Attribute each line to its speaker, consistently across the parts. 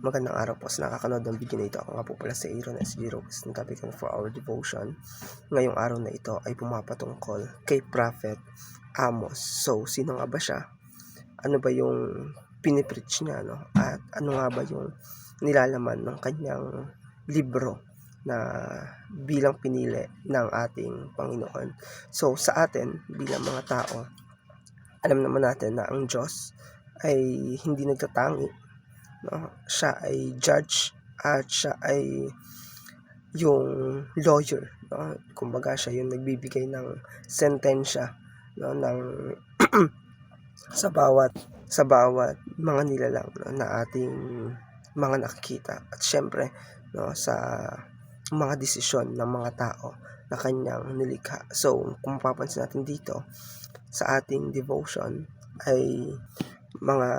Speaker 1: Magandang araw po sa nakakanood ng video na ito. Ako nga po pala si Aaron S. Ang topic for our devotion ngayong araw na ito ay pumapatungkol kay Prophet Amos. So, sino nga ba siya? Ano ba yung pinipreach niya, no? At ano nga ba yung nilalaman ng kanyang libro na bilang pinili ng ating Panginoon? So, sa atin, bilang mga tao, alam naman natin na ang Diyos ay hindi nagtatangi, no? Siya ay judge at siya ay yung lawyer, no? Kumbaga siya yung nagbibigay ng sentensya, no, ng sa bawat mga nilalang, no, na ating mga nakikita, at syempre, no, sa mga desisyon ng mga tao na kanyang nilikha. So kung mapapansin natin dito sa ating devotion ay mga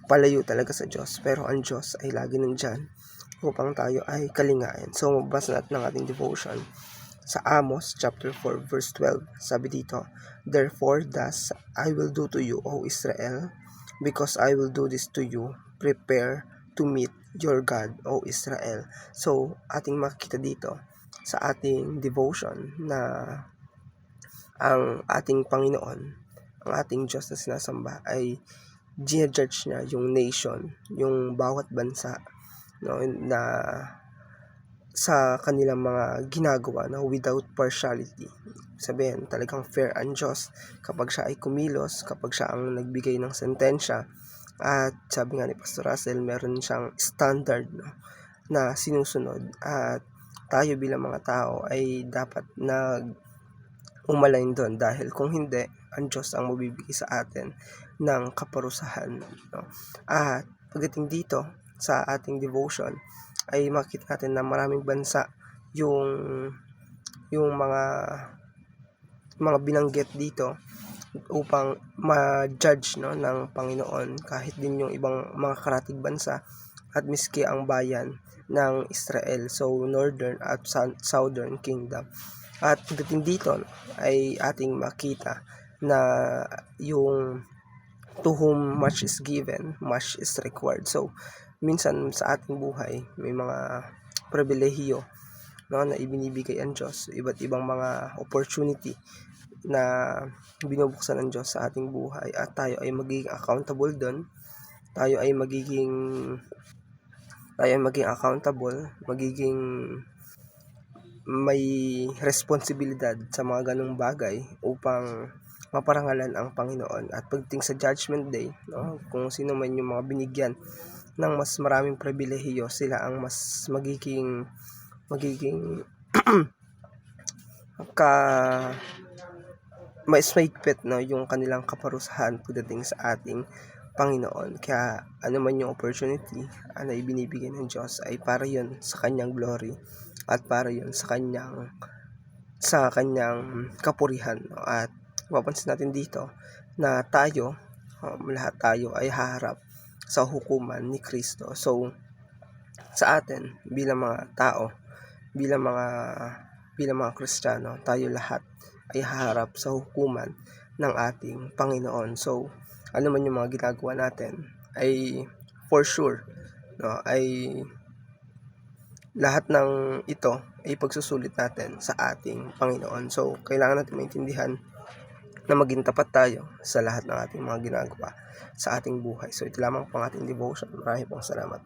Speaker 1: palayo talaga sa Diyos, pero ang Diyos ay lagi nandyan upang tayo ay kalingain. So mabasa natin ang ating devotion sa Amos chapter 4 verse 12. Sabi dito, "Therefore thus I will do to you, O Israel, because I will do this to you, prepare to meet your God, O Israel." So ating makikita dito sa ating devotion na ang ating Panginoon, ang ating Diyos na sinasamba ay ginajudge niya yung nation, yung bawat bansa, no, na sa kanilang mga ginagawa, no, without partiality. Sabihin, talagang fair ang Diyos kapag siya ay kumilos, kapag siya ang nagbigay ng sentensya. At sabi nga ni Pastor Russell, meron siyang standard, no, na sinusunod, at tayo bilang mga tao ay dapat umalain doon, dahil kung hindi, ang Diyos ang mabibigay sa atin ng kaparusahan, no? At pagdating dito sa ating devotion ay makita natin na maraming bansa yung mga binanggit dito upang ma-judge, no, ng Panginoon, kahit din yung ibang mga karatig bansa at miski ang bayan ng Israel, so northern at southern kingdom. At pagdating dito, no, ay ating makita na yung to whom much is given, much is required. So minsan sa ating buhay may mga pribilehiyo, no, na ibinibigay ang Diyos, iba't ibang mga opportunity na binubuksan ng Diyos sa ating buhay, at tayo ay magiging accountable doon. Tayo ay magiging accountable, magiging may responsibilidad sa mga ganung bagay upang maparangalan ang Panginoon. At pagdating sa Judgment Day, no, kung sino man yung mga binigyan ng mas maraming pribilehiyo, sila ang mas magiging mas maigpit, no, yung kanilang kaparusahan pagdating sa ating Panginoon. Kaya ano man yung opportunity na ibinibigay ng Diyos ay para yun sa kanyang glory, at para yun sa kanyang kapurihan, no? At mapapansin natin dito na tayo, lahat tayo ay haharap sa hukuman ni Kristo. So sa atin bilang mga tao, bilang mga Kristiyano, tayo lahat ay haharap sa hukuman ng ating Panginoon. So ano man yung mga ginagawa natin ay for sure, no, ay lahat ng ito ay pagsusulit natin sa ating Panginoon. So kailangan natin maintindihan na maging tapat tayo sa lahat ng ating mga ginagawa sa ating buhay. So ito lamang pang ating devotion. Maraming pong salamat.